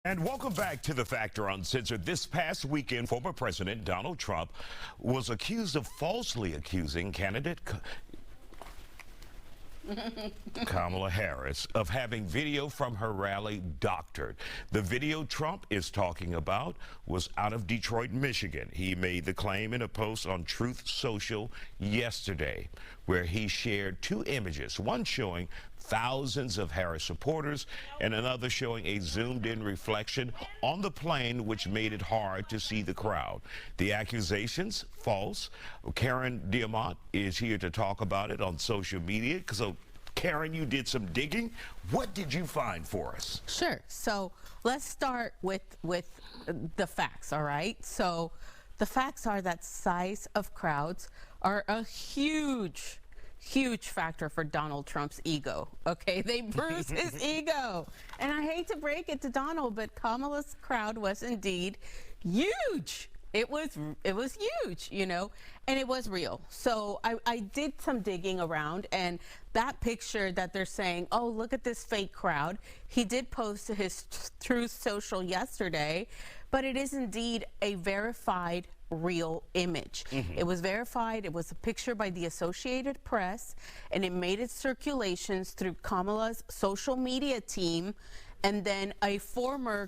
And welcome back to The Factor Uncensored. This past weekend, former President Donald Trump was accused of falsely accusing candidate Kamala Harris of having video from her rally doctored. The video Trump is talking about was out of Detroit, Michigan. He made the claim in a post on Truth Social yesterday, where he shared two images, one showing thousands of Harris supporters and another showing a zoomed-in reflection on the plane, which made it hard to see the crowd. The accusations, false. Karen Diamant is here to talk about it on social media. So, Karen, you did some digging. What did you find for us? Sure. So let's start with the facts, all right? So the facts are that size of crowds are a huge factor for Donald Trump's ego, okay? They bruise his ego. And I hate to break it to Donald, but Kamala's crowd was indeed huge. It was huge, you know, and it was real. So I did some digging around, and that picture that they're saying, oh, look at this fake crowd, he did post to his Truth Social yesterday, but it is indeed a verified real image. It was verified. It was a picture by the Associated Press, and it made its circulations through Kamala's social media team, and then a former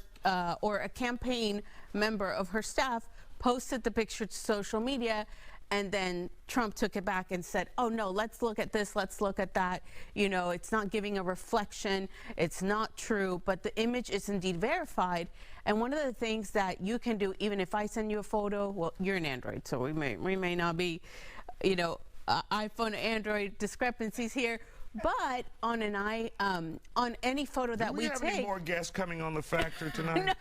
or a campaign member of her staff posted the picture to social media, and then Trump took it back and said, oh no, let's look at this, let's look at that. You know, it's not giving a reflection, it's not true, but the image is indeed verified. And one of the things that you can do, even if I send you a photo, well, you're an Android, so we may not be, you know, iPhone, Android discrepancies here. But on on any photo that we take. Do we have any more guests coming on The Factor tonight? No.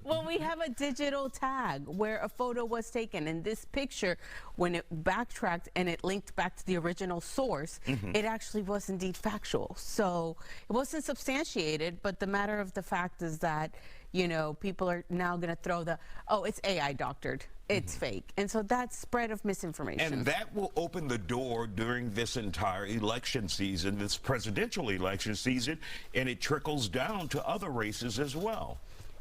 Well, we have a digital tag where a photo was taken. And this picture, when it backtracked and it linked back to the original source, it actually was indeed factual. So it wasn't substantiated, but the matter of the fact is that, you know, people are now going to throw the, oh, it's AI doctored. It's fake. And so that's spread of misinformation. And that will open the door during this entire election season, this presidential election season, and it trickles down to other races as well.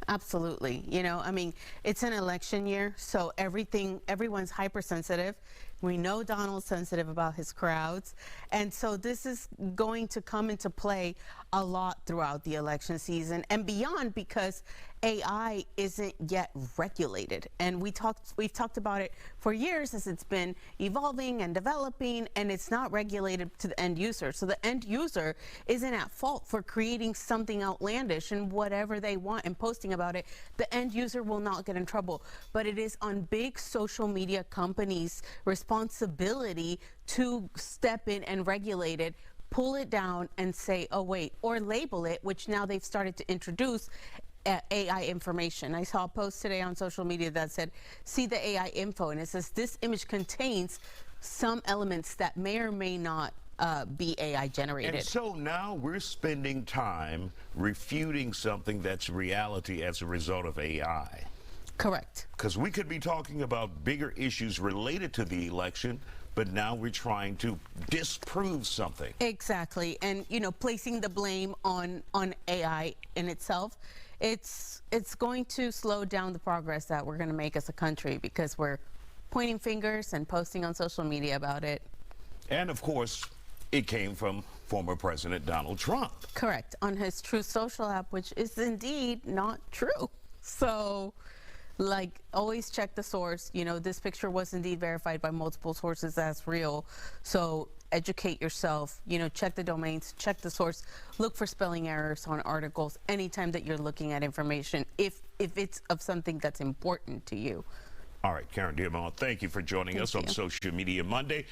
Absolutely. You know, I mean, it's an election year, so everyone's hypersensitive. We know Donald's sensitive about his crowds. And so this is going to come into play a lot throughout the election season and beyond, because AI isn't yet regulated. And we've talked about it for years as it's been evolving and developing, and it's not regulated to the end user. So the end user isn't at fault for creating something outlandish and whatever they want and posting about it. The end user will not get in trouble. But it is on big social media companies' responsibility to step in and regulate it, pull it down and say, oh wait, or label it, which now they've started to introduce AI information. I saw a post today on social media that said, see the AI info, and it says this image contains some elements that may or may not be AI generated. And so now we're spending time refuting something that's reality as a result of AI. Correct. Because we could be talking about bigger issues related to the election, but now we're trying to disprove something. Exactly. And, you know, placing the blame on AI in itself, it's going to slow down the progress that we're going to make as a country, because we're pointing fingers and posting on social media about it. And of course, it came from former President Donald Trump. Correct. On his Truth Social app, which is indeed not true. So, like, always check the source. You know, this picture was indeed verified by multiple sources as real. So educate yourself, you know, check the domains, check the source, look for spelling errors on articles anytime that you're looking at information, if it's of something that's important to you. All right, Karen Diamant, thank you for joining us on Social Media Monday.